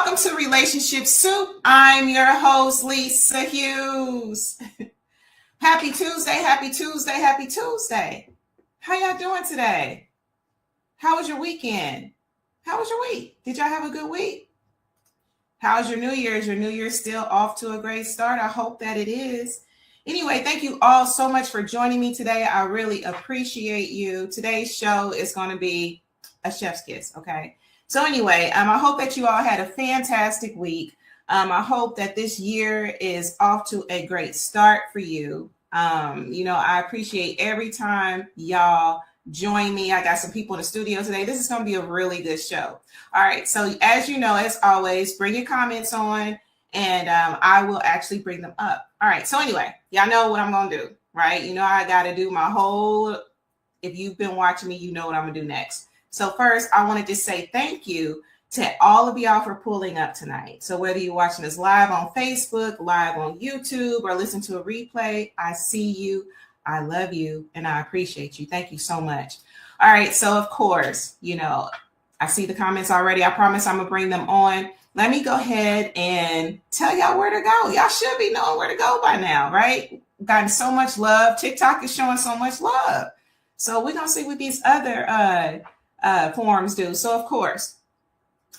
Welcome to Relationship Soup. I'm your host, Lisa Hughes. Happy Tuesday, happy Tuesday, happy Tuesday. How y'all doing today? How was your weekend? How was your week? Did y'all have a good week? How's your New Year? Is your New Year still off to a great start? I hope that it is. Anyway, thank you all so much for joining me today. I really appreciate you. Today's show is going to be a chef's kiss, okay? So anyway, I hope that you all had a fantastic week. I hope that this year is off to a great start for you. I appreciate every time y'all join me. I got some people in the studio today. This is going to be a really good show. All right. So as you know, as always, bring your comments on and I will actually bring them up. All right. So anyway, y'all know what I'm going to do, right? You know, I got to do my whole, if you've been watching me, you know what I'm going to do next. So first, I want to just say thank you to all of y'all for pulling up tonight. So whether you're watching us live on Facebook, live on YouTube, or listen to a replay, I see you, I love you, and I appreciate you. Thank you so much. All right, so of course, I see the comments already. I promise I'm going to bring them on. Let me go ahead and tell y'all where to go. Y'all should be knowing where to go by now, right? Gotten so much love. TikTok is showing so much love. So we're going to see what these other forums do. So of course,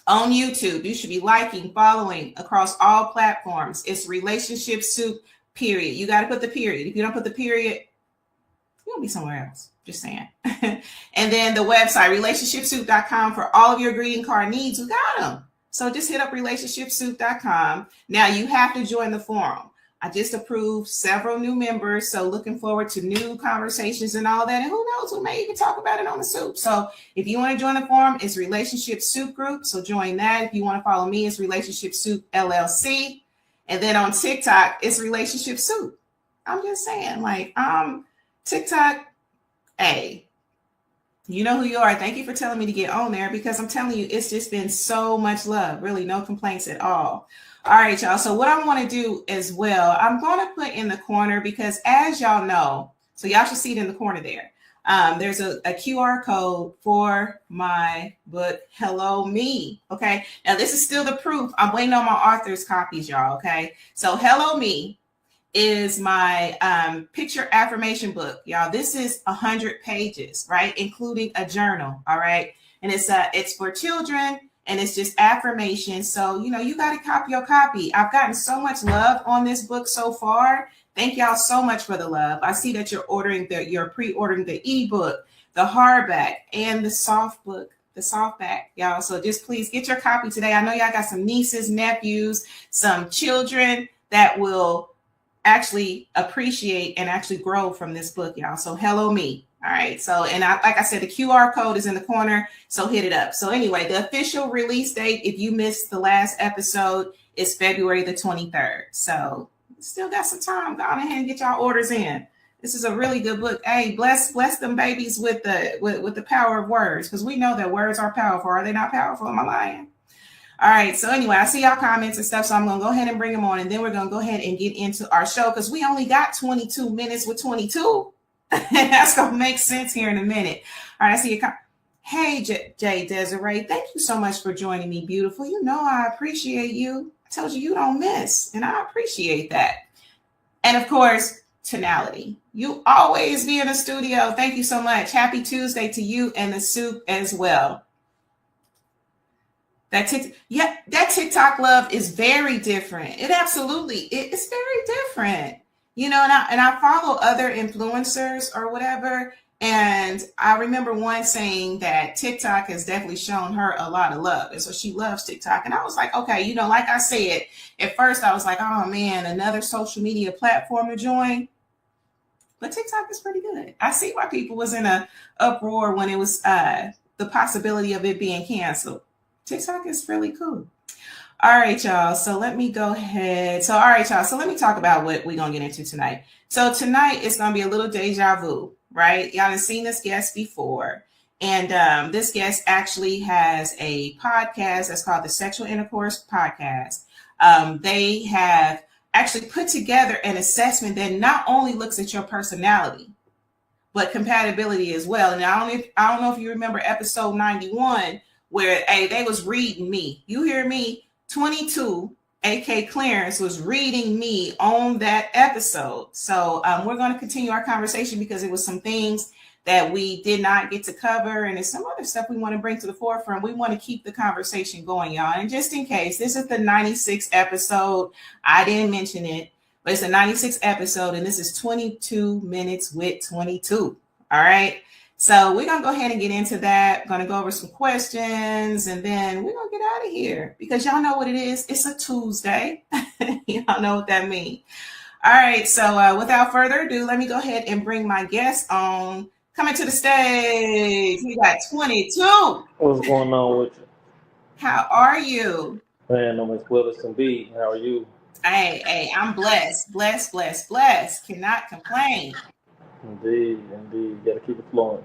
on YouTube, you should be liking, following across all platforms. It's Relationship Soup, period. You got to put the period. If you don't put the period, you'll be somewhere else. Just saying. And then the website, relationshipsoup.com, for all of your greeting card needs. We got them. So just hit up relationshipsoup.com. Now you have to join the forum. I just approved several new members, so looking forward to new conversations and all that. And who knows, we may even talk about it on the soup. So if you want to join the forum, it's Relationship Soup Group. So join that. If you want to follow me, it's Relationship Soup LLC. And then on TikTok, it's Relationship Soup. I'm just saying, TikTok, hey, you know who you are. Thank you for telling me to get on there, because I'm telling you, it's just been so much love. Really, no complaints at all. All right, y'all. So what I want to do as well, I'm going to put in the corner, because as y'all know, so y'all should see it in the corner there. There's a QR code for my book, Hello Me. Okay. Now this is still the proof. I'm waiting on my author's copies, y'all. Okay. So Hello Me is my picture affirmation book, y'all. This is 100 pages, right? Including a journal. All right. And it's for children. And it's just affirmation. So, you got to copy your copy. I've gotten so much love on this book so far. Thank y'all so much for the love. I see that you're pre-ordering the ebook, the hardback, and the soft book, the softback, y'all. So just please get your copy today. I know y'all got some nieces, nephews, some children that will actually appreciate and actually grow from this book, y'all. So Hello Me. All right. So, and like I said, the QR code is in the corner. So hit it up. So anyway, the official release date, if you missed the last episode, is February the 23rd. So still got some time. Go on ahead and get y'all orders in. This is a really good book. Hey, bless them babies with the power of words, because we know that words are powerful. Are they not powerful? Am I lying? All right. So anyway, I see y'all comments and stuff. So I'm going to go ahead and bring them on, and then we're going to go ahead and get into our show, because we only got 22 minutes with 22. That's going to make sense here in a minute. All right, I see you. Hey, Jay Desiree, thank you so much for joining me, beautiful. I appreciate you. I told you don't miss, and I appreciate that. And of course, Tonality. You always be in the studio. Thank you so much. Happy Tuesday to you and the soup as well. That TikTok love is very different. It's very different. And I follow other influencers or whatever. And I remember one saying that TikTok has definitely shown her a lot of love. And so she loves TikTok. And I was like, okay, like I said, at first I was like, oh man, another social media platform to join. But TikTok is pretty good. I see why people was in a uproar when it was the possibility of it being canceled. TikTok is really cool. All right, y'all. So let me go ahead. So let me talk about what we're going to get into tonight. So tonight is going to be a little deja vu, right? Y'all have seen this guest before. And this guest actually has a podcast that's called the Sexual Intercourse Podcast. They have actually put together an assessment that not only looks at your personality, but compatibility as well. And I don't know if you remember episode 91, where they was reading me. You hear me? 22, AK Clarence, was reading me on that episode. So we're going to continue our conversation because it was some things that we did not get to cover, and there's some other stuff we want to bring to the forefront. We want to keep the conversation going, y'all. And just in case, this is the 96th episode. I didn't mention it, but it's the 96th episode, and this is 22 minutes with 22. All right. So we're going to go ahead and get into that. Going to go over some questions, and then we're going to get out of here because y'all know what it is. It's a Tuesday. Y'all know what that means. All right. So without further ado, let me go ahead and bring my guest on. Coming to the stage, we got 22. What's going on with you? How are you? Man, I'm as well as can be. How are you? Hey, I'm blessed. Cannot complain. Indeed. You gotta keep it flowing.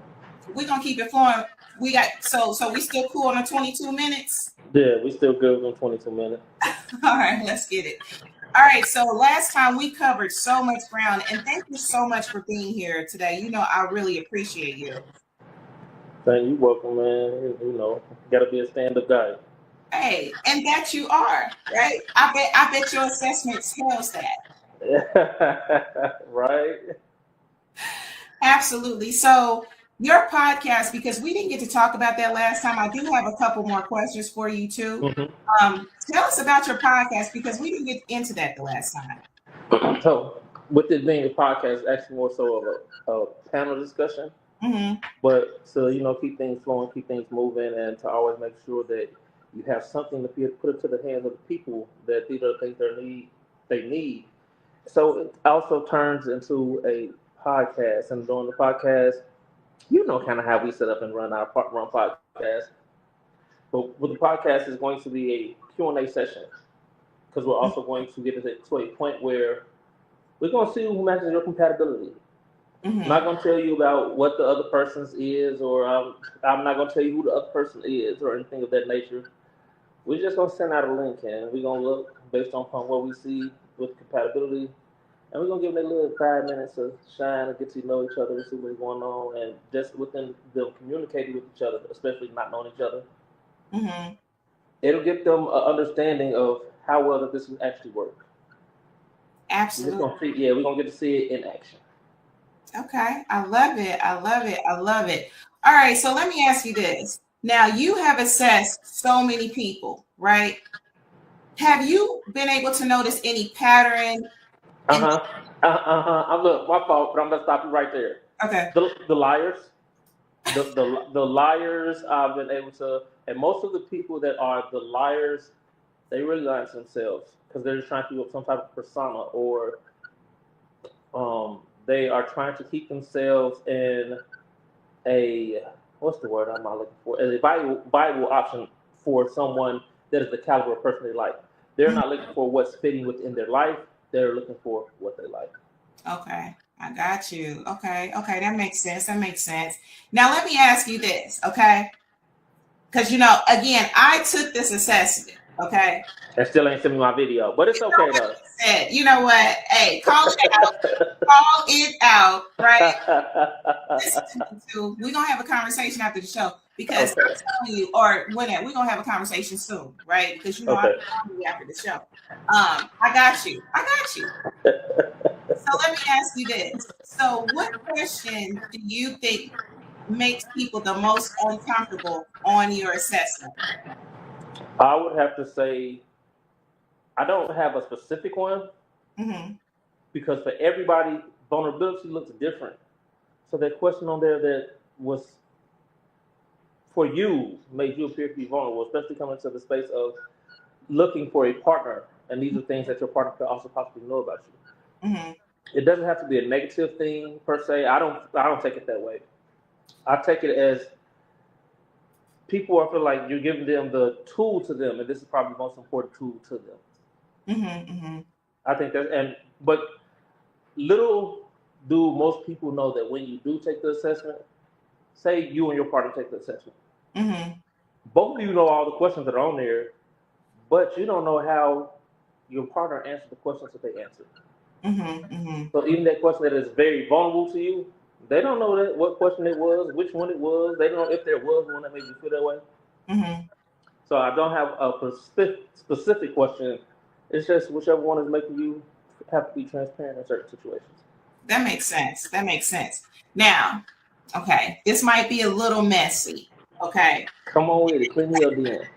We're gonna keep it flowing. We got so we still cool on the 22 minutes? Yeah, we still good on 22 minutes. All right, let's get it. All right, so last time we covered so much ground, and thank you so much for being here today. You know, I really appreciate you. Thank you. Welcome, man. You know, gotta be a stand-up guy. Hey, and that you are, right? I bet your assessment tells that. Right? Absolutely. So your podcast, because we didn't get to talk about that last time, I do have a couple more questions for you too. Mm-hmm. Tell us about your podcast because we didn't get into that the last time. So, with it being a podcast, it's actually more so of a panel discussion. Mm-hmm. But to keep things flowing, keep things moving, and to always make sure that you have something to put into the hands of the people that these are the things they need. So it also turns into a podcast, and during the podcast, you know kind of how we set up and run podcast. But with the podcast is going to be a Q&A session because we're also going to get to a point where we're going to see who matches your compatibility. Mm-hmm. I'm not going to tell you about what the other person's is, or I'm not going to tell you who the other person is or anything of that nature. We're just going to send out a link, and we're going to look based on what we see with compatibility. And we're going to give them a little 5 minutes of shine and get to know each other and see what's going on. And just within them communicating with each other, especially not knowing each other, mm-hmm. it'll give them an understanding of how well that this will actually work. Absolutely. We're going to get to see it in action. Okay. I love it. All right. So let me ask you this. Now, you have assessed so many people, right? Have you been able to notice any pattern? Look, my fault, but I'm gonna stop you right there. Okay. The liars, the liars. I've been able to, and most of the people that are the liars, they really lie to themselves because they're just trying to keep up some type of persona, or they are trying to keep themselves in a what's the word I'm not looking for? As a viable option for someone that is the caliber of person they like. They're not looking for what's fitting within their life. They're looking for what they like. Okay, I got you. Okay, that makes sense. Now let me ask you this, okay? Because again, I took this assessment, okay? And still ain't sent me my video, but it's okay though. You know what? Hey, call it out, right? We're gonna have a conversation after the show because I'm telling you, or whenever we're gonna have a conversation soon, right? Because I'm calling you after the show. I got you. So let me ask you this. So what question do you think makes people the most uncomfortable on your assessment? I would have to say I don't have a specific one because for everybody, vulnerability looks different. So that question on there that was for you made you appear to be vulnerable, especially coming to the space of looking for a partner. And these are things that your partner could also possibly know about you. Mm-hmm. It doesn't have to be a negative thing per se. I don't take it that way. I take it as people are feel like you're giving them the tool to them, and this is probably the most important tool to them. I think but little do most people know that when you do take the assessment, say you and your partner take the assessment, both of you know all the questions that are on there, but you don't know how your partner answered the questions that they answered. So even that question that is very vulnerable to you, they don't know what question it was, which one it was. They don't know if there was one that made you feel that way. So I don't have a specific question. It's just whichever one is making you have to be transparent in certain situations. That makes sense. That makes sense. Now, okay, this might be a little messy. Okay. Come on with it. Clean me up then.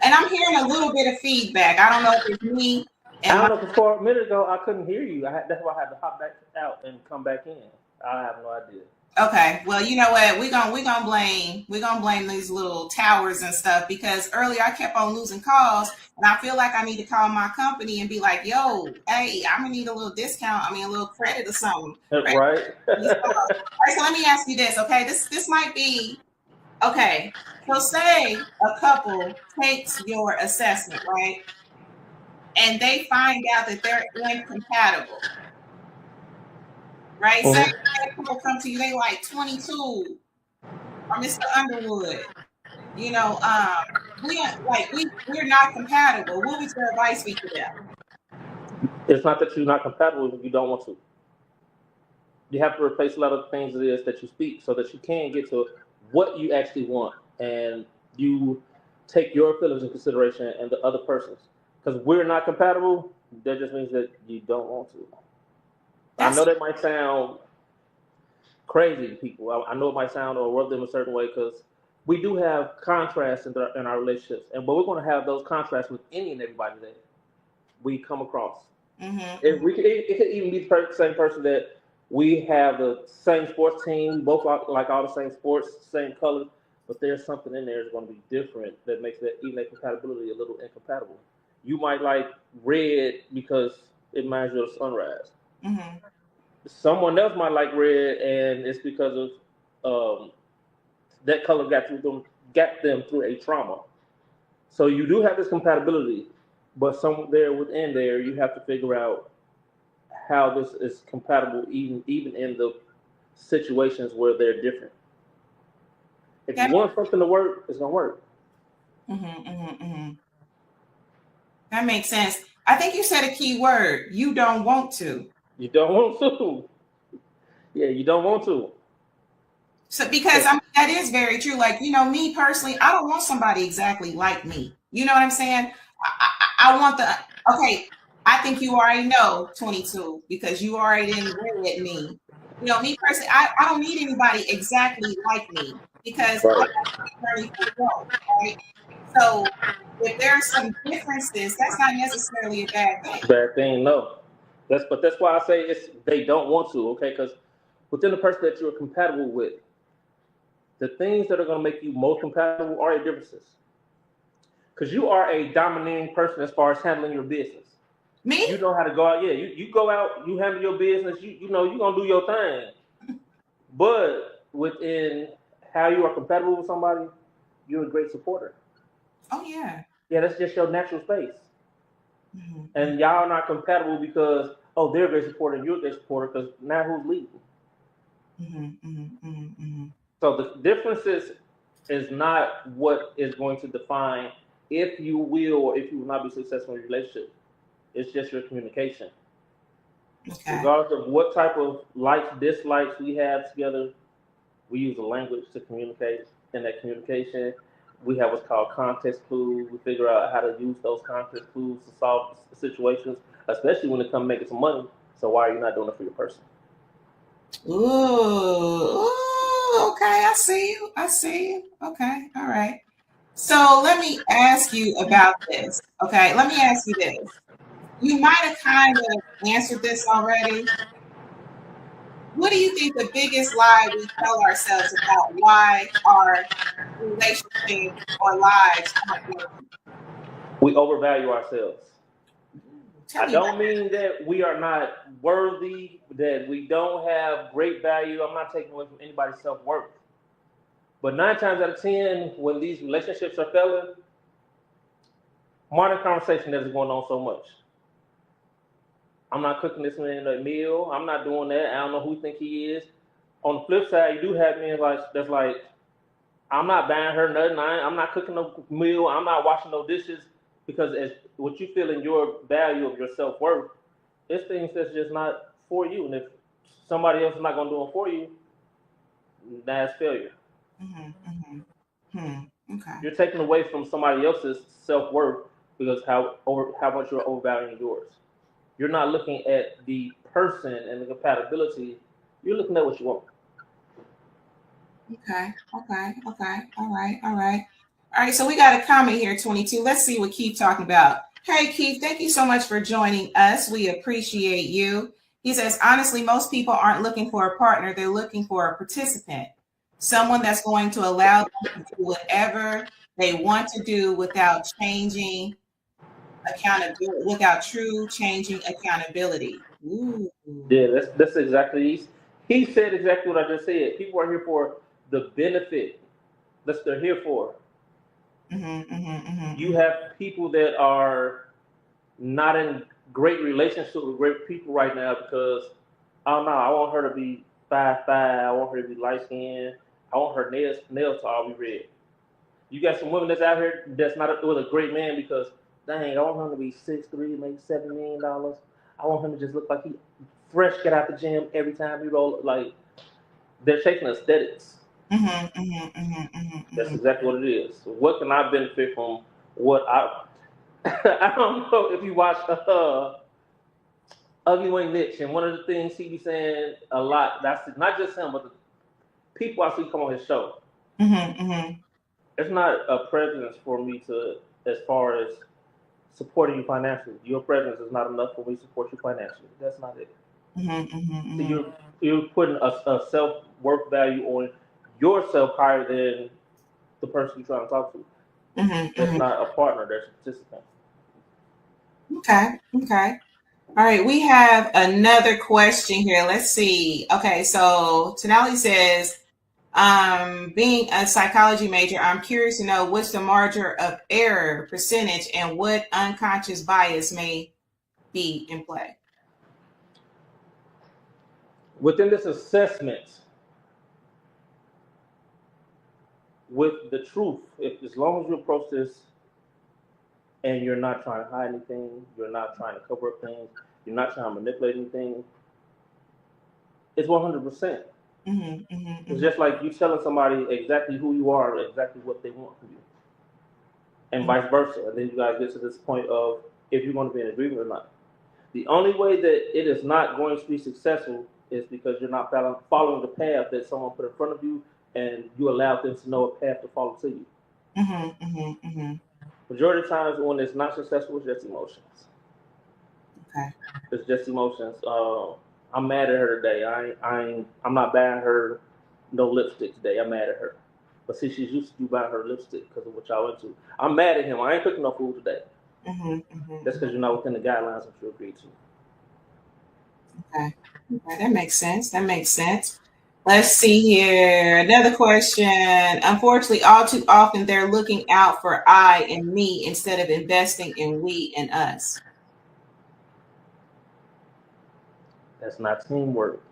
And I'm hearing a little bit of feedback. I don't know if it's me I and don't my know, before a minute ago, I couldn't hear you. That's why I had to hop back out and come back in. I have no idea. okay. Well, you know what? We're gonna blame these little towers and stuff because earlier I kept on losing calls and I feel like I need to call my company and be like, yo, hey, I'm gonna need a little discount, I mean a little credit or something. Right? Right? All right, so let me ask you this, okay? This might be okay. So say a couple takes your assessment, right? And they find out that they're incompatible, right? Say Mhm. people come to you, they like 22 or Mr. Underwood, you know, we're not compatible. What would your advice be to them? It's not that you're not compatible, you don't want to. You have to replace a lot of things it is that you speak so that you can get to what you actually want and you take your feelings in consideration and the other person's. Because we're not compatible, that just means that you don't want to. I know That's that might sound crazy to people. I know it might sound or rub them a certain way because we do have contrasts in our relationships, but we're going to have those contrasts with any and everybody that we come across. It could even be the same person that we have the same sports team, we both like all the same sports, same colors, but there's something in there that's going to be different that makes that even that compatibility a little incompatible. You might like red because it reminds you of sunrise. mm-hmm. Someone else might like red, and it's because of that color got them through a trauma. So you do have this compatibility, but somewhere within there, you have to figure out how this is compatible, even in the situations where they're different. If you want something to work, it's gonna work. That makes sense. I think you said a key word. You don't want to. You don't want to. Yeah, you don't want to. So because I mean, that is very true. Like, you know, me personally, I don't want somebody exactly like me. You know what I'm saying? I want okay, I think you already know 22 because you already didn't read me. You know, me personally, I don't need anybody exactly like me because I Right. have to journey for growth, right? So if there are some differences, that's not necessarily a bad thing. Bad thing, no. That's why I say they don't want to, okay? Because within the person that you're compatible with, the things that are going to make you most compatible are your differences. Because you are a dominating person as far as handling your business. Me? You know how to go out. Yeah, you go out, you handle your business. You know you're gonna do your thing. But within how you are compatible with somebody, you're a great supporter. Oh yeah. Yeah, that's just your natural space. And y'all are not compatible because they're a great supporter and you're a great supporter because now who's leading? So the differences is not what is going to define if you will or if you will not be successful in your relationship. It's just your communication. Okay. Regardless of what type of likes, dislikes we have together, we use a language to communicate. In that communication, we have what's called context clues. We figure out how to use those context clues to solve situations, especially when it comes to making some money. So why are you not doing it for your person? Ooh, okay. I see you. I see you. Okay. All right. So let me ask you about this. Okay. Let me ask you this. You might have kind of answered this already. What do you think the biggest lie we tell ourselves about why our relationships or lives aren't working? We overvalue ourselves. Tell I me don't about mean that we are not worthy, that we don't have great value. I'm not taking away from anybody's self worth. But 9 times out of 10, when these relationships are failing, modern conversation isn't going on so much. I'm not cooking this man a meal. I'm not doing that. I don't know who you think he is. On the flip side, you do have men that's like, I'm not buying her nothing. I'm not cooking no meal. I'm not washing no dishes because as what you feel in your value of your self worth, it's things that's just not for you. And if somebody else is not going to do it for you, that's failure. Okay. You're taking away from somebody else's self worth because how much you're overvaluing yours. You're not looking at the person and the compatibility. You're looking at what you want. Okay. Okay. Okay. All right. All right. All right. So we got a comment here, 22. Let's see what Keith talking about. Hey, Keith, thank you so much for joining us. We appreciate you. He says, honestly, most people aren't looking for a partner. They're looking for a participant, someone that's going to allow them to do whatever they want to do without changing accountability, without true changing accountability. Ooh. Yeah, that's exactly. He said exactly what I just said. People are here for the benefit. That's what they're here for. You have people that are not in great relationship with great people right now because I don't know. I want her to be 5'5". I want her to be light skinned. I want her nails to all be red. You got some women that's out here that's not with a great man because dang, I want him to be 6'3", make $7 million. I want him to just look like he fresh, get out the gym every time he roll. Like they're chasing aesthetics. That's exactly what it is. So what can I benefit from what I? I don't know if you watch Ugly Wing Niche, and one of the things he be saying a lot. That's not just him, but the people I see come on his show. It's not a presence for me to, as far as supporting you financially. Your presence is not enough for me to support you financially. That's not it. So you're putting a self worth value on yourself higher than the person you're trying to talk to. That's not a partner. That's a participant. Okay. Okay. All right. We have another question here. Let's see. Okay. So Tenali says, being a psychology major, I'm curious to know what's the margin of error percentage and what unconscious bias may be in play. Within this assessment, with the truth, if as long as you approach this and you're not trying to hide anything, you're not trying to cover up things, you're not trying to manipulate anything, it's 100%. It's just like you telling somebody exactly who you are, exactly what they want from you, and vice versa. And then you guys get to this point of if you're going to be in agreement or not. The only way that it is not going to be successful is because you're not following the path that someone put in front of you, and you allow them to know a path to follow to you. Majority of times when it's not successful, it's just emotions. Okay. It's just emotions. I'm mad at her today. I'm not buying her no lipstick today. I'm mad at her. But see, she's used to buying her lipstick because of what y'all into. I'm mad at him. I ain't cooking no food today. That's because you're not within the guidelines that you agreed to. Okay. That makes sense. That makes sense. Let's see here. Another question. Unfortunately, all too often they're looking out for I and me instead of investing in we and us. That's not teamwork.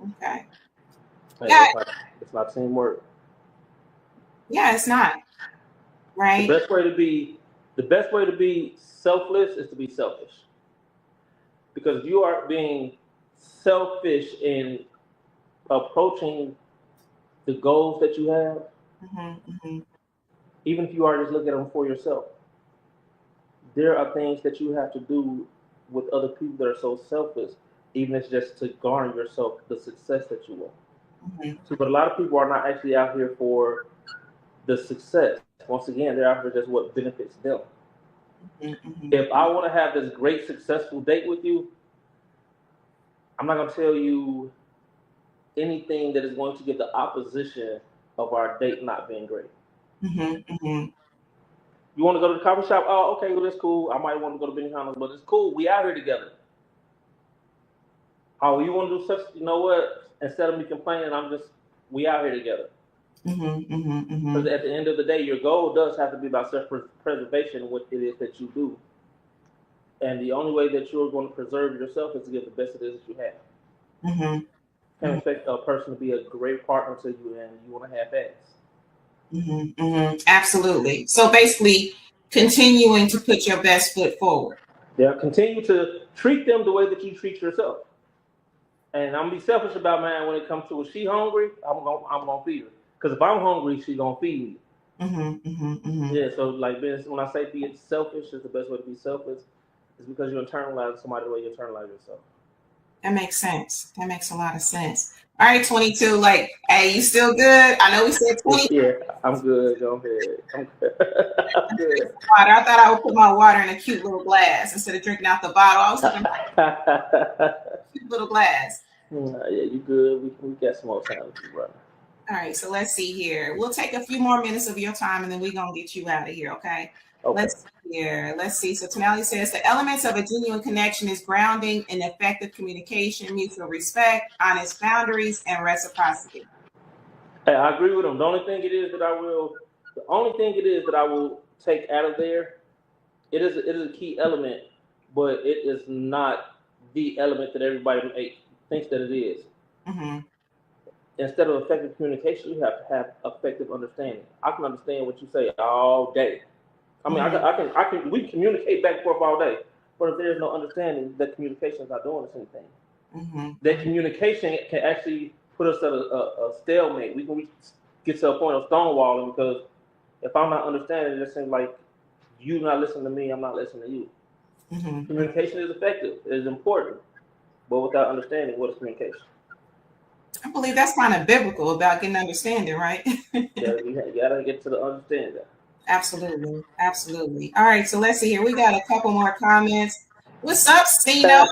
Okay. Yeah. It's not teamwork. Yeah, it's not. Right. The best way to be selfless is to be selfish. Because you are being selfish in approaching the goals that you have, even if you are just looking at them for yourself, there are things that you have to do with other people that are so selfless, even if it's just to garner yourself the success that you want. So, but a lot of people are not actually out here for the success. Once again, they're out here just what benefits them. If I want to have this great, successful date with you, I'm not going to tell you anything that is going to get the opposition of our date not being great. You want to go to the coffee shop? Oh, okay, well, that's cool. I might want to go to Benihana's, but it's cool. We out here together. Oh, you want to do such? You know what? Instead of me complaining, we out here together. Because at the end of the day, your goal does have to be about self-preservation, what it is that you do. And the only way that you're going to preserve yourself is to give the best it is that you have. Can't expect a person to be a great partner to you and you want to half-ass. Absolutely. So basically, continuing to put your best foot forward. Yeah, continue to treat them the way that you treat yourself. And I'm gonna be selfish about mine when it comes to if she hungry, I'm gonna feed her. Because if I'm hungry, she's gonna feed me. Yeah, so like when I say being selfish is the best way to be selfish, is because you internalize somebody the way you internalize yourself. That makes sense. That makes a lot of sense. All right, 22. Like, hey, you still good? I know we said 20. Yeah, I'm good. Go ahead. I'm good. I'm good. Water. I thought I would put my water in a cute little glass instead of drinking out the bottle. I was thinking cute little glass. Yeah, you good. We got some more time to keep running. All right, so let's see here. We'll take a few more minutes of your time and then we're going to get you out of here, okay? Okay. Let's see here. Let's see. So Tonali says the elements of a genuine connection is grounding in effective communication, mutual respect, honest boundaries, and reciprocity. Hey, I agree with him. The only thing it is that I will take out of there, it is a key element, but it is not the element that everybody thinks that it is. Mm-hmm. Instead of effective communication, you have to have effective understanding. I can understand what you say all day. I mean, we can communicate back and forth all day, but if there's no understanding, that communication is not doing us anything. Mm-hmm. That communication can actually put us at a stalemate. We can get to a point of stonewalling because if I'm not understanding, it just seems like you not listening to me, I'm not listening to you. Mm-hmm. Communication is effective, it is important, but without understanding, what is communication? I believe that's kind of biblical about getting understanding, right? You gotta get to the understanding. Absolutely. Absolutely. All right, so let's see here. We got a couple more comments. What's up, Sino?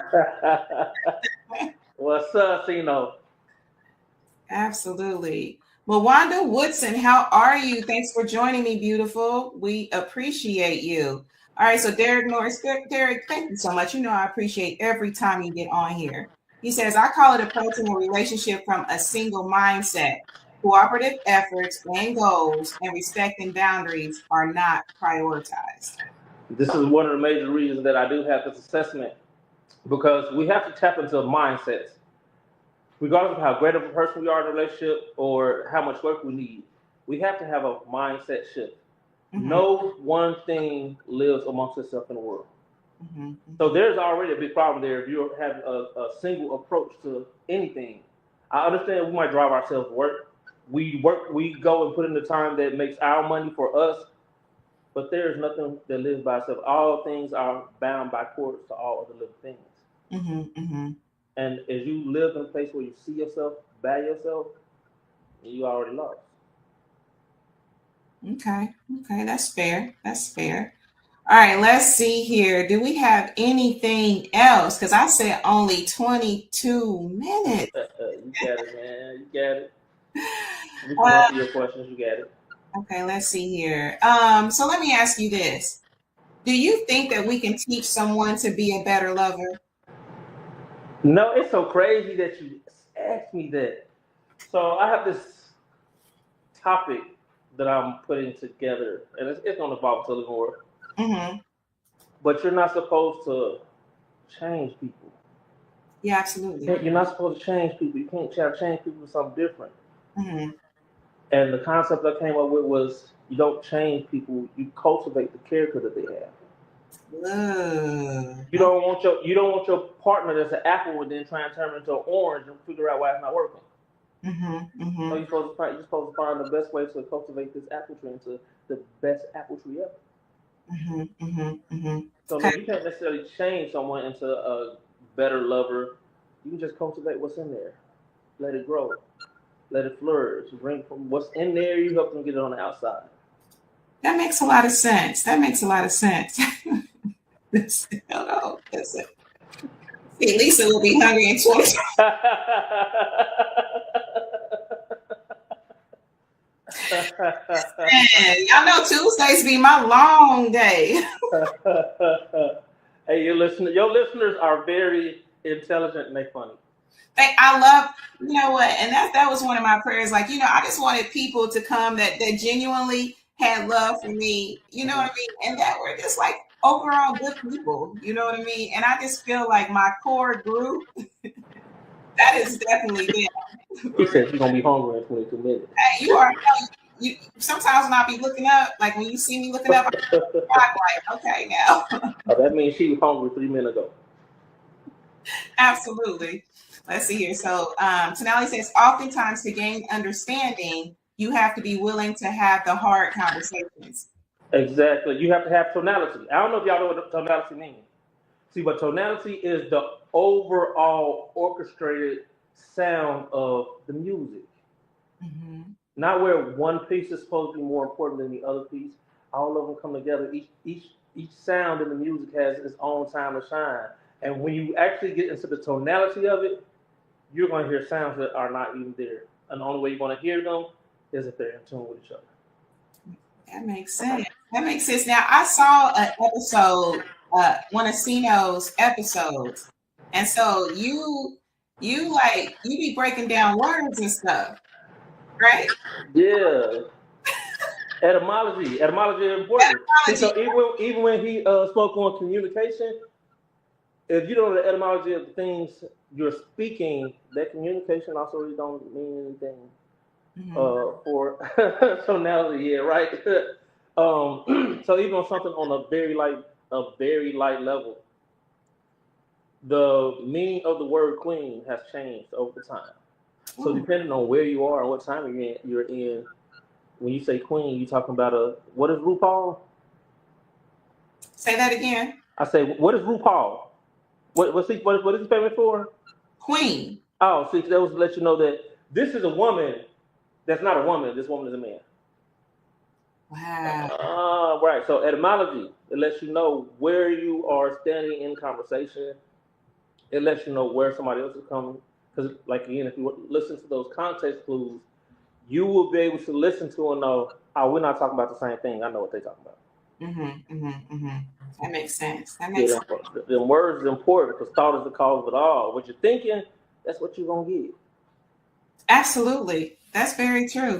What's up, Sino? Absolutely. Wanda Woodson, how are you? Thanks for joining me, beautiful. We appreciate you. All right, so Derek Norris. Derek, thank you so much. You know I appreciate every time you get on here. He says, I call it approaching a relationship from a single mindset. Cooperative efforts and goals and respecting boundaries are not prioritized. This is one of the major reasons that I do have this assessment, because we have to tap into mindsets. Regardless of how great of a person we are in a relationship or how much work we need, we have to have a mindset shift. Mm-hmm. No one thing lives amongst itself in the world. Mm-hmm. So there's already a big problem there if you have a single approach to anything. I understand we might drive ourselves to work. We go and put in the time that makes our money for us, but there is nothing that lives by itself. All things are bound by cords to all other living things. Mm-hmm, mm-hmm. And as you live in a place where you see yourself by yourself, you already lost. Okay, that's fair. All right, let's see here. Do we have anything else? Because I said only 22 minutes. You got it, man. You got it. You can answer your questions. You got it. Okay, let's see here. So let me ask you this. Do you think that we can teach someone to be a better lover? No, it's so crazy that you asked me that. So I have this topic that I'm putting together, and it's going to evolve a little more. Mm-hmm. But you're not supposed to change people. Yeah, absolutely. You're not supposed to change people. You can't try to change people with something different. Mm-hmm. And the concept I came up with was you don't change people, you cultivate the character that they have. You don't want your partner that's an apple and then try and turn it into an orange and figure out why it's not working. Mm-hmm, mm-hmm. So you're supposed to find the best way to cultivate this apple tree into the best apple tree ever. Mm-hmm, mm-hmm, mm-hmm. So you can't necessarily change someone into a better lover. You can just cultivate what's in there, let it grow, let it flourish. Bring from what's in there. You help them get it on the outside. That makes a lot of sense. Hello. Listen. See, Lisa will be hungry in 20. Man, y'all know Tuesdays be my long day. Hey, your listeners are very intelligent and they funny. I love, you know what, and that was one of my prayers. Like, you know, I just wanted people to come that genuinely had love for me, you know what I mean, and that were just like overall good people, you know what I mean. And I just feel like my core group, that is definitely them. He said you're gonna be hungry in 22 minutes. Hey, you are. You sometimes when I be looking up, like when you see me looking up, I'm like, okay, now. Oh, that means she was hungry 3 minutes ago. Absolutely. Let's see here. So Tonali says, oftentimes to gain understanding, you have to be willing to have the hard conversations. Exactly. You have to have tonality. I don't know if y'all know what tonality means. See, but tonality is the overall orchestrated sound of the music. Mm-hmm. Not where one piece is supposed to be more important than the other piece. All of them come together. Each sound in the music has its own time to shine. And when you actually get into the tonality of it, you're going to hear sounds that are not even there. And the only way you're going to hear them is if they're in tune with each other. That makes sense. That makes sense. Now, I saw an episode, one of Sino's episodes, and so you be breaking down words and stuff, right? Yeah. Etymology is important. See, so even when he spoke on communication, if you don't know the etymology of the things you're speaking, that communication also really don't mean anything for tonality. Yeah, right. So even on something on a very light level, the meaning of the word queen has changed over time. So depending on where you are and what time you're in, when you say queen, you talking about what is RuPaul? Say that again. I say, what is RuPaul? What is he famous for? Queen. Oh, see, that was to let you know that this is a woman that's not a woman. This woman is a man. Wow. Right. So etymology, it lets you know where you are standing in conversation. It lets you know where somebody else is coming. Because, like, again, if you listen to those context clues, you will be able to listen to and know, oh, we're not talking about the same thing. I know what they're talking about. That makes sense. The words is important because thought is the cause of it all. What you're thinking, that's what you're going to get. Absolutely. That's very true.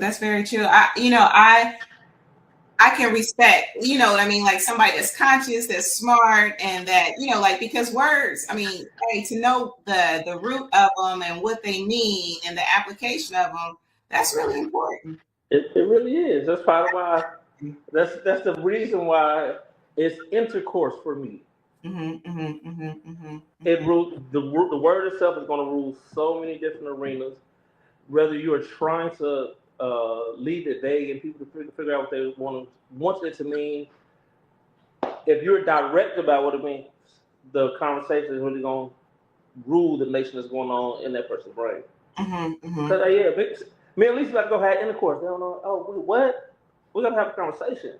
I can respect, you know what I mean? Like somebody that's conscious, that's smart, and that, you know, like, because words, I mean, hey, to know the root of them and what they mean and the application of them, that's really important. It really is. That's part of why, that's the reason why it's intercourse for me. It rules, the word itself is going to rule so many different arenas, whether you are trying to lead the day and people to figure out what they want it to mean. If you're direct about what it means, the conversation is really going to rule the nation that's going on in that person's brain. Because me at least like go have intercourse. They don't know. Oh, what? We're gonna have a conversation.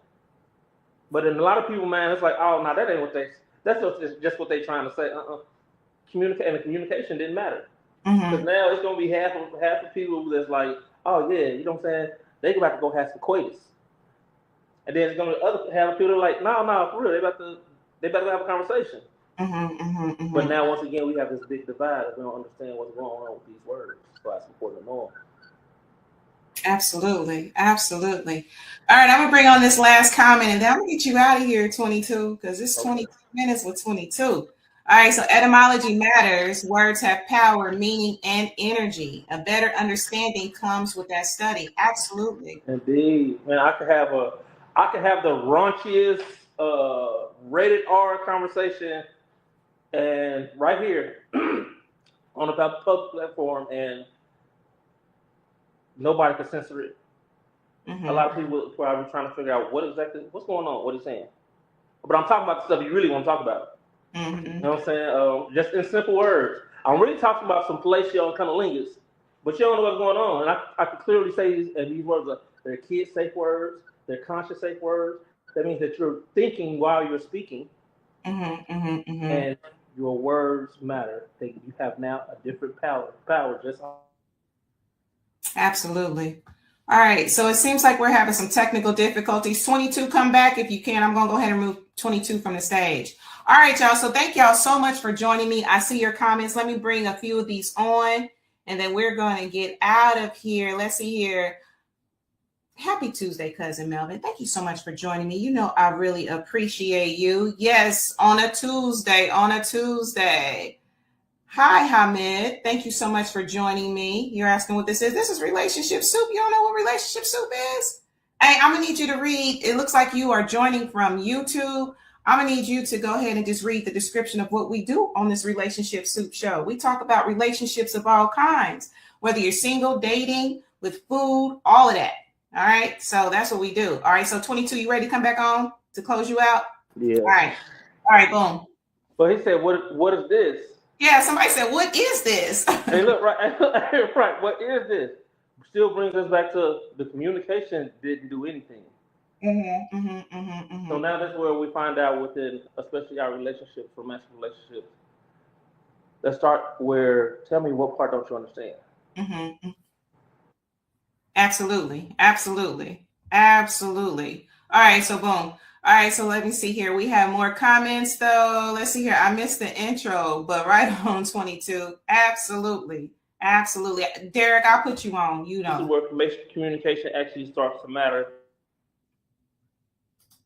But in a lot of people, man, it's like, oh, no, that ain't what they. That's just what they trying to say. Communicate, and the communication didn't matter. Because now it's gonna be half of people that's like, oh yeah, you know what I'm saying? They about to go have some coitus, and then it's gonna be other half of people that are like, no, for real, they about to have a conversation. But now once again, we have this big divide. We don't understand what's going on with these words, so that's important to know. Absolutely. All right, I'm gonna bring on this last comment, and then I'm gonna get you out of here, 22, because it's 22 minutes with 22. All right, so etymology matters. Words have power, meaning, and energy. A better understanding comes with that study. Absolutely. Indeed, man. I could have the raunchiest rated R conversation, and right here on a public platform, and nobody can censor it. A lot of people are probably trying to figure out what's going on, what he's saying. But I'm talking about the stuff you really want to talk about. You know what I'm saying? Just in simple words. I'm really talking about some fellatio and cunnilingus, but you don't know what's going on. And I can clearly say these words they're kid-safe words, they're conscious-safe words. That means that you're thinking while you're speaking, and your words matter. You have now a different power just on. Absolutely. All right. So it seems like we're having some technical difficulties. 22, come back if you can. I'm going to go ahead and remove 22 from the stage. All right, y'all. So thank y'all so much for joining me. I see your comments. Let me bring a few of these on, and then we're going to get out of here. Let's see here. Happy Tuesday, Cousin Melvin. Thank you so much for joining me. You know, I really appreciate you. Yes, on a Tuesday. Hi, Hamid. Thank you so much for joining me. You're asking what this is. This is Relationship Soup. You don't know what Relationship Soup is? Hey, I'm going to need you to read. It looks like you are joining from YouTube. I'm going to need you to go ahead and just read the description of what we do on this Relationship Soup show. We talk about relationships of all kinds, whether you're single, dating, with food, all of that. All right. So that's what we do. All right. So 22, you ready to come back on to close you out? Yeah. All right. All right. Boom. But he said, what is this? Yeah. Somebody said, what is this? Hey, look, right, right. What is this? Still brings us back to the communication didn't do anything. So now that's where we find out within, especially our relationships, romantic relationships. Let's start where. Tell me what part don't you understand? Absolutely. Absolutely. Absolutely. All right. So boom. All right. So let me see here. We have more comments though. Let's see here. I missed the intro, but right on 22. Absolutely. Absolutely. Derek, I'll put you on. You know. This is where communication actually starts to matter.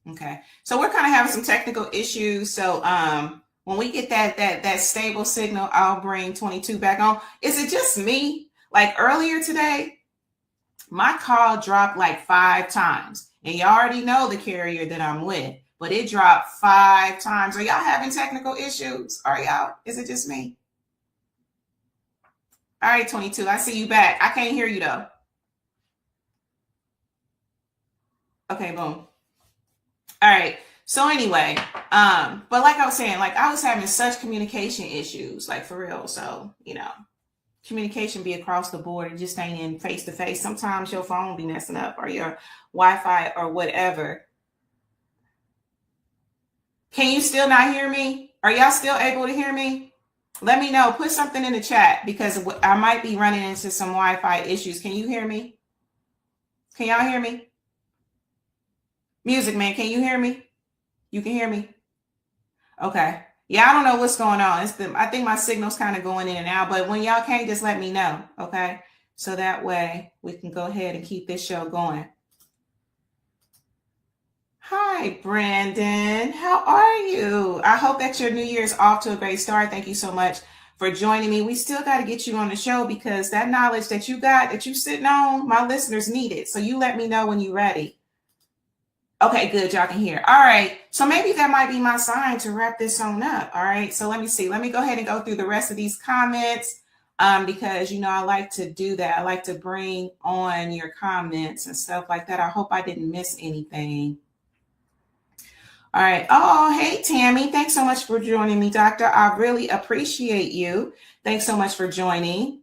Okay. So we're kind of having some technical issues. So when we get that stable signal, I'll bring 22 back on. Is it just me? Like earlier today, my call dropped like 5 times. And you already know the carrier that I'm with, but it dropped 5 times. Are y'all having technical issues? Are y'all? Is it just me? All right, 22, I see you back. I can't hear you though. Okay, boom. All right. So anyway, but like I was saying, like I was having such communication issues, like for real. So, you know, communication be across the board. It just ain't in face to face. Sometimes your phone be messing up or your Wi-Fi or whatever. Can you still not hear me? Are y'all still able to hear me? Let me know. Put something in the chat because I might be running into some Wi-Fi issues. Can you hear me? Can y'all hear me? Music Man, can you hear me? You can hear me? Okay. Yeah, I don't know what's going on. I think my signal's kind of going in and out, but when y'all can't, just let me know, okay? So that way we can go ahead and keep this show going. Hi, Brandon. How are you? I hope that your new year is off to a great start. Thank you so much for joining me. We still got to get you on the show because that knowledge that you got, that you sitting on, my listeners need it. So you let me know when you're ready. Okay, good. Y'all can hear. All right. So maybe that might be my sign to wrap this on up. All right. So let me see. Let me go ahead and go through the rest of these comments because, you know, I like to do that. I like to bring on your comments and stuff like that. I hope I didn't miss anything. All right. Oh, hey, Tammy. Thanks so much for joining me, Doctor. I really appreciate you. Thanks so much for joining.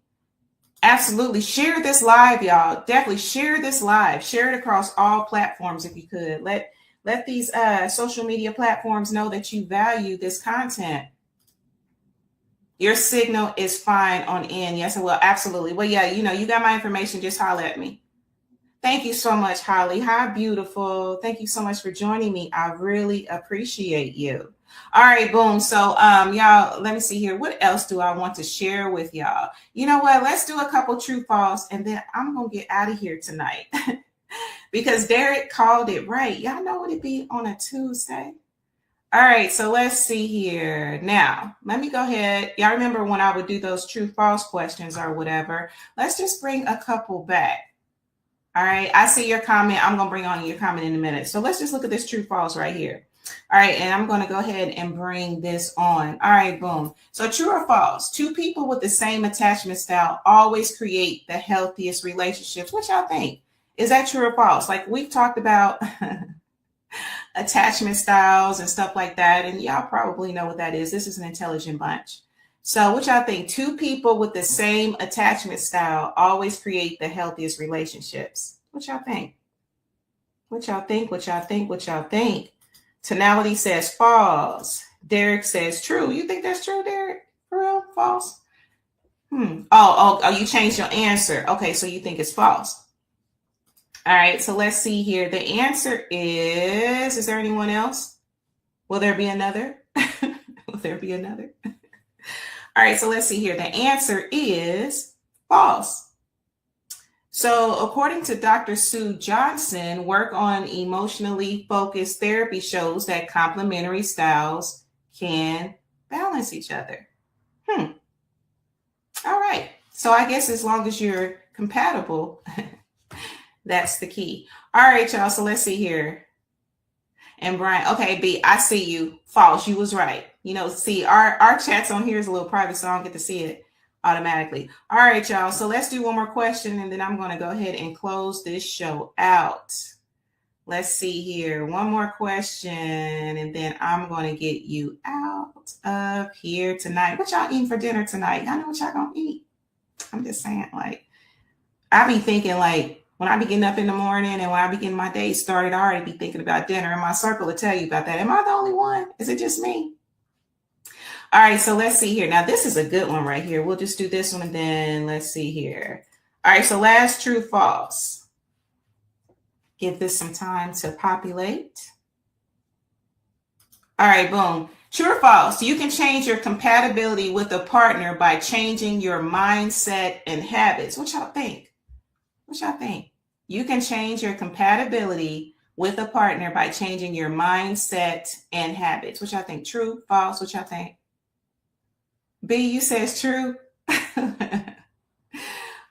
Absolutely. Share this live, y'all. Definitely share this live. Share it across all platforms if you could. Let these social media platforms know that you value this content. Your signal is fine on end. Yes, well, absolutely. Well, yeah, you know, you got my information. Just holler at me. Thank you so much, Holly. Hi, beautiful. Thank you so much for joining me. I really appreciate you. All right, boom. So, y'all, let me see here. What else do I want to share with y'all? You know what? Let's do a couple true false, and then I'm going to get out of here tonight because Derek called it right. Y'all know what it be on a Tuesday. All right, so let's see here. Now, let me go ahead. Y'all remember when I would do those true false questions or whatever? Let's just bring a couple back. All right, I see your comment. I'm going to bring on your comment in a minute. So let's just look at this true false right here. All right, and I'm going to go ahead and bring this on. All right, boom. So true or false? 2 people with the same attachment style always create the healthiest relationships. What y'all think? Is that true or false? Like we've talked about attachment styles and stuff like that, and y'all probably know what that is. This is an intelligent bunch. So what y'all think? 2 people with the same attachment style always create the healthiest relationships. What y'all think? What y'all think? What y'all think? What y'all think? Tonality says false. Derek says true. You think that's true, Derek? For real? False? Oh, you changed your answer. Okay, so you think it's false. All right, so let's see here. The answer is there anyone else? Will there be another? Will there be another? All right, so let's see here. The answer is false. So according to Dr. Sue Johnson, work on emotionally focused therapy shows that complementary styles can balance each other. All right. So I guess as long as you're compatible, that's the key. All right, y'all. So let's see here. And Brian, okay, B, I see you. False. You was right. You know, see, our chats on here is a little private, so I don't get to see it. automatically. All right, y'all. So let's do one more question, and then I'm going to go ahead and close this show out. Let's see here. One more question, and then I'm going to get you out of here tonight. What y'all eating for dinner tonight? Y'all know what y'all going to eat? I'm just saying, like, I be thinking, like, when I be getting up in the morning and when I be getting my day started, I already be thinking about dinner, and my circle will tell you about that. Am I the only one? Is it just me? All right, so let's see here. Now, this is a good one right here. We'll just do this one, and then let's see here. All right, so last true, false. Give this some time to populate. All right, boom. True or false? You can change your compatibility with a partner by changing your mindset and habits. What y'all think? What y'all think? You can change your compatibility with a partner by changing your mindset and habits. What y'all think? True, false? What y'all think? B, you says true. All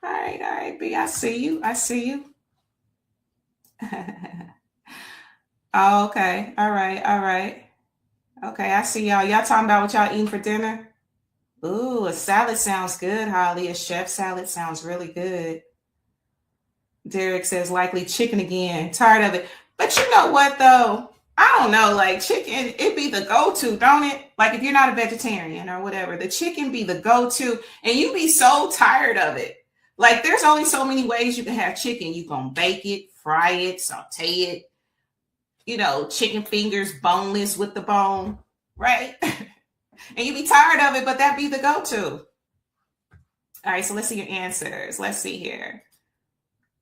right, B, I see you. Oh, okay. All right. Okay, I see y'all. Y'all talking about what y'all eating for dinner? Ooh, a salad sounds good, Holly. A chef salad sounds really good. Derek says likely chicken again. Tired of it. But you know what, though? I don't know. Like, chicken, it be the go-to, don't it? Like, if you're not a vegetarian or whatever, the chicken be the go-to, and you be so tired of it. Like, there's only so many ways you can have chicken. You can bake it, fry it, saute it, chicken fingers, boneless with the bone, right? And you be tired of it, but that be the go-to. All right, so let's see your answers. Let's see here.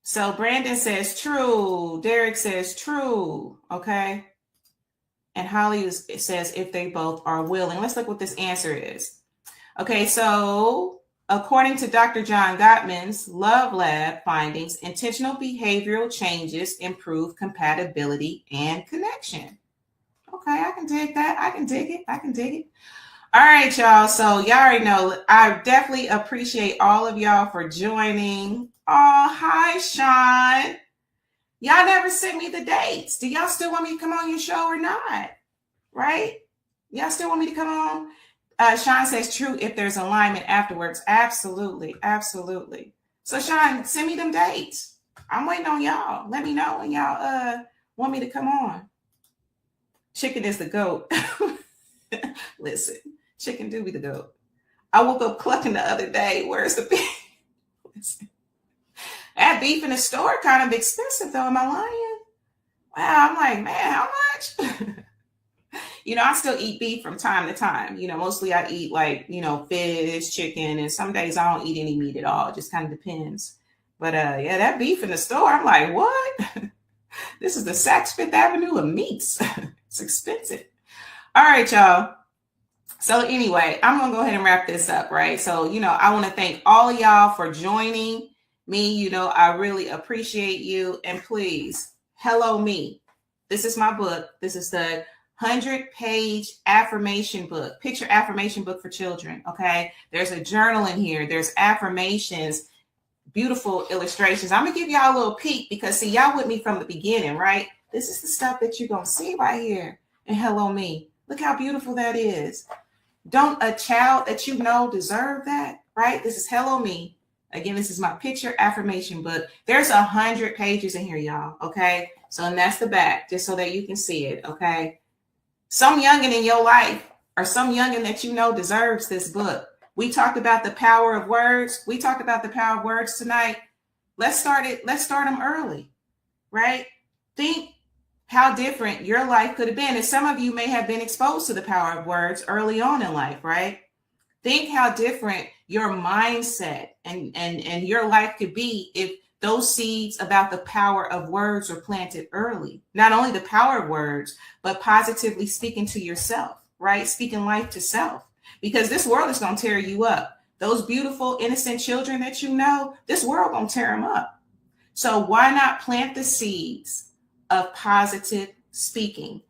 So Brandon says true. Derek says true. Okay. And Holly says if they both are willing. Let's look what this answer is. Okay, so according to Dr. John Gottman's Love Lab findings, intentional behavioral changes improve compatibility and connection. Okay, I can dig that. I can dig it. All right, y'all. So y'all already know, I definitely appreciate all of y'all for joining. Oh, hi, Sean. Y'all never sent me the dates. Do y'all still want me to come on your show or not? Right? Y'all still want me to come on? Sean says true if there's alignment afterwards. Absolutely. So Sean, send me them dates. I'm waiting on y'all. Let me know when y'all want me to come on. Chicken is the goat. Listen, chicken do be the goat. I woke up clucking the other day. Where's the beef? Listen, that beef in the store kind of expensive though. Am I lying? Wow, I'm like, man, how much? I still eat beef from time to time. Mostly I eat like, fish, chicken, and some days I don't eat any meat at all. It just kind of depends. But yeah, that beef in the store, I'm like, what? This is the Saks Fifth Avenue of meats. It's expensive. All right, y'all. So anyway, I'm going to go ahead and wrap this up, right? So, I want to thank all of y'all for joining me. I really appreciate you. And please, hello me. This is my book. This is the 100-page affirmation book, picture affirmation book for children. Okay. There's a journal in here. There's affirmations, beautiful illustrations. I'm going to give y'all a little peek because see, y'all with me from the beginning, right? This is the stuff that you're going to see right here. And hello me. Look how beautiful that is. Don't a child that deserve that, right? This is hello me. Again, this is my picture affirmation book. There's 100 pages in here, y'all. Okay. So, and that's the back, just so that you can see it. Okay. Some youngin in your life or some youngin that deserves this book. We talked about the power of words. We talked about the power of words tonight. Let's start them early, right? Think how different your life could have been. And some of you may have been exposed to the power of words early on in life, right? Think how different your mindset and your life could be if those seeds about the power of words were planted early. Not only the power of words, but positively speaking to yourself, right? Speaking life to self, because this world is going to tear you up. Those beautiful, innocent children that this world going to tear them up. So why not plant the seeds of positive speaking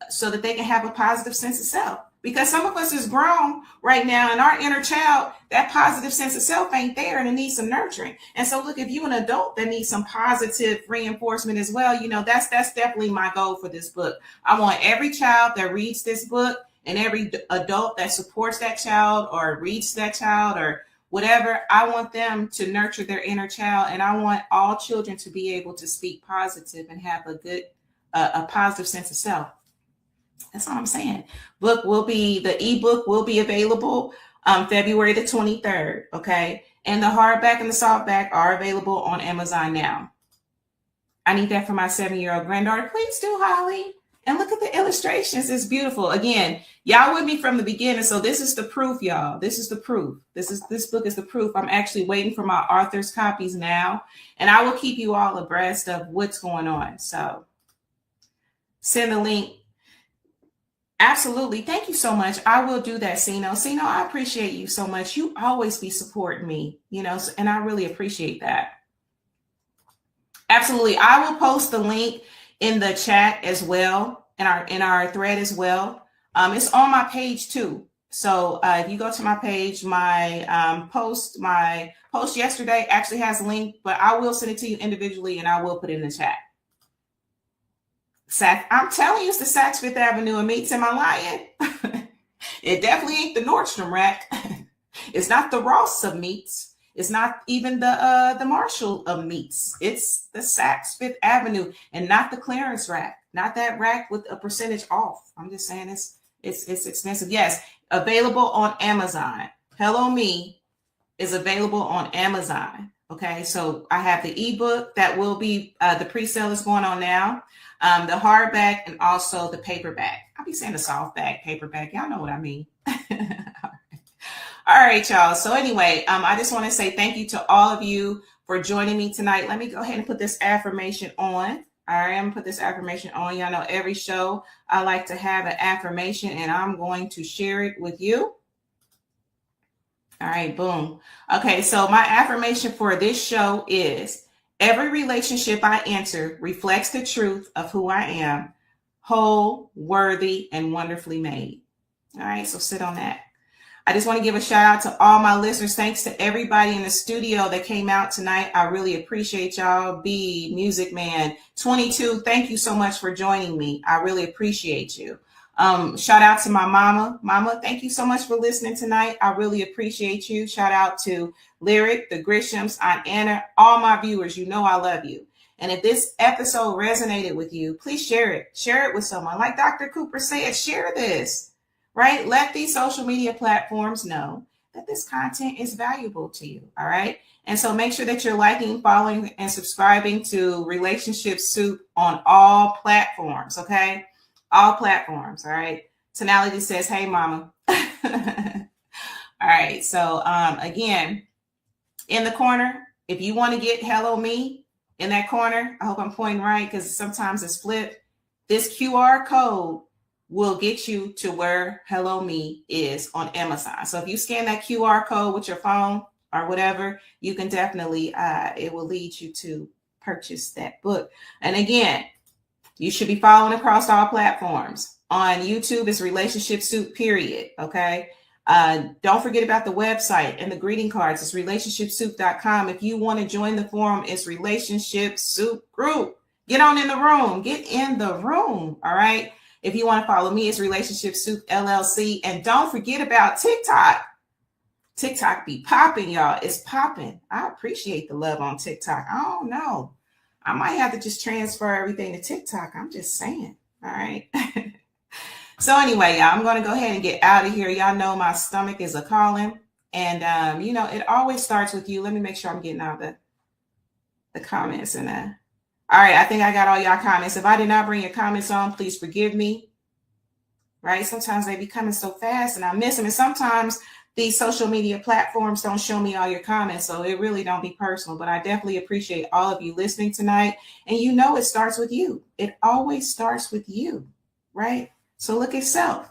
so that they can have a positive sense of self? Because some of us is grown right now and our inner child, that positive sense of self ain't there and it needs some nurturing. And so look, if you're an adult that needs some positive reinforcement as well, that's definitely my goal for this book. I want every child that reads this book and every adult that supports that child or reads that child or whatever. I want them to nurture their inner child, and I want all children to be able to speak positive and have a positive sense of self. That's all I'm saying. The ebook will be available February the 23rd. Okay. And the hardback and the softback are available on Amazon now. I need that for my 7-year-old granddaughter. Please do, Holly. And look at the illustrations. It's beautiful. Again, y'all with me from the beginning. So this is the proof, y'all. This is the proof. This book is the proof. I'm actually waiting for my author's copies now. And I will keep you all abreast of what's going on. So send the link. Absolutely. Thank you so much. I will do that, Sino. Sino, I appreciate you so much. You always be supporting me, and I really appreciate that. Absolutely. I will post the link in the chat as well, in our thread as well. It's on my page too. So if you go to my page, my post yesterday actually has a link, but I will send it to you individually and I will put it in the chat. I'm telling you, it's the Saks Fifth Avenue of meats. Am I lying? It definitely ain't the Nordstrom rack. It's not the Ross of meats. It's not even the Marshall of meats. It's the Saks Fifth Avenue and not the clearance rack. Not that rack with a percentage off. I'm just saying it's expensive. Yes, available on Amazon. Hello Me is available on Amazon. Okay, so I have the ebook that will be the pre-sale is going on now. The hardback and also the paperback. I'll be saying the softback, paperback. Y'all know what I mean. All right, y'all. So anyway, I just want to say thank you to all of you for joining me tonight. Let me go ahead and put this affirmation on. All right, I'm going to put this affirmation on. Y'all know every show I like to have an affirmation and I'm going to share it with you. All right, boom. Okay, so my affirmation for this show is: every relationship I enter reflects the truth of who I am, whole, worthy, and wonderfully made. All right, so sit on that. I just want to give a shout out to all my listeners. Thanks to everybody in the studio that came out tonight. I really appreciate y'all. B, Music Man, 22, thank you so much for joining me. I really appreciate you. Shout out to my mama. Mama, thank you so much for listening tonight. I really appreciate you. Shout out to Lyric, the Grishams, Aunt Anna, all my viewers. You know I love you. And if this episode resonated with you, please share it. Share it with someone. Like Dr. Cooper said, share this, right? Let these social media platforms know that this content is valuable to you, all right? And so make sure that you're liking, following, and subscribing to Relationship Soup on all platforms, okay? All platforms, all right? Tonality says, hey, mama. All right, so again, in the corner, if you want to get Hello Me in that corner, I hope I'm pointing right because sometimes it's flipped. This QR code will get you to where Hello Me is on Amazon. So if you scan that QR code with your phone or whatever, you can definitely, it will lead you to purchase that book. And again, you should be following across all platforms. On YouTube, it's Relationship Soup, period. Okay. Don't forget about the website and the greeting cards. It's relationshipsoup.com. If you want to join the forum, it's Relationship Soup Group. Get on in the room. Get in the room. All right. If you want to follow me, it's Relationship Soup LLC. And don't forget about TikTok. TikTok be popping, y'all. It's popping. I appreciate the love on TikTok. I don't know. I might have to just transfer everything to TikTok. I'm just saying. All right. So anyway, y'all, I'm going to go ahead and get out of here. Y'all know my stomach is a calling. And, it always starts with you. Let me make sure I'm getting out the comments. And all right, I think I got all y'all comments. If I did not bring your comments on, please forgive me. Right? Sometimes they be coming so fast and I miss them. And sometimes these social media platforms don't show me all your comments. So it really don't be personal. But I definitely appreciate all of you listening tonight. And it starts with you. It always starts with you. Right? So look at self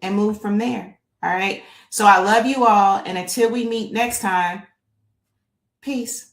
and move from there. All right. So I love you all. And until we meet next time, peace.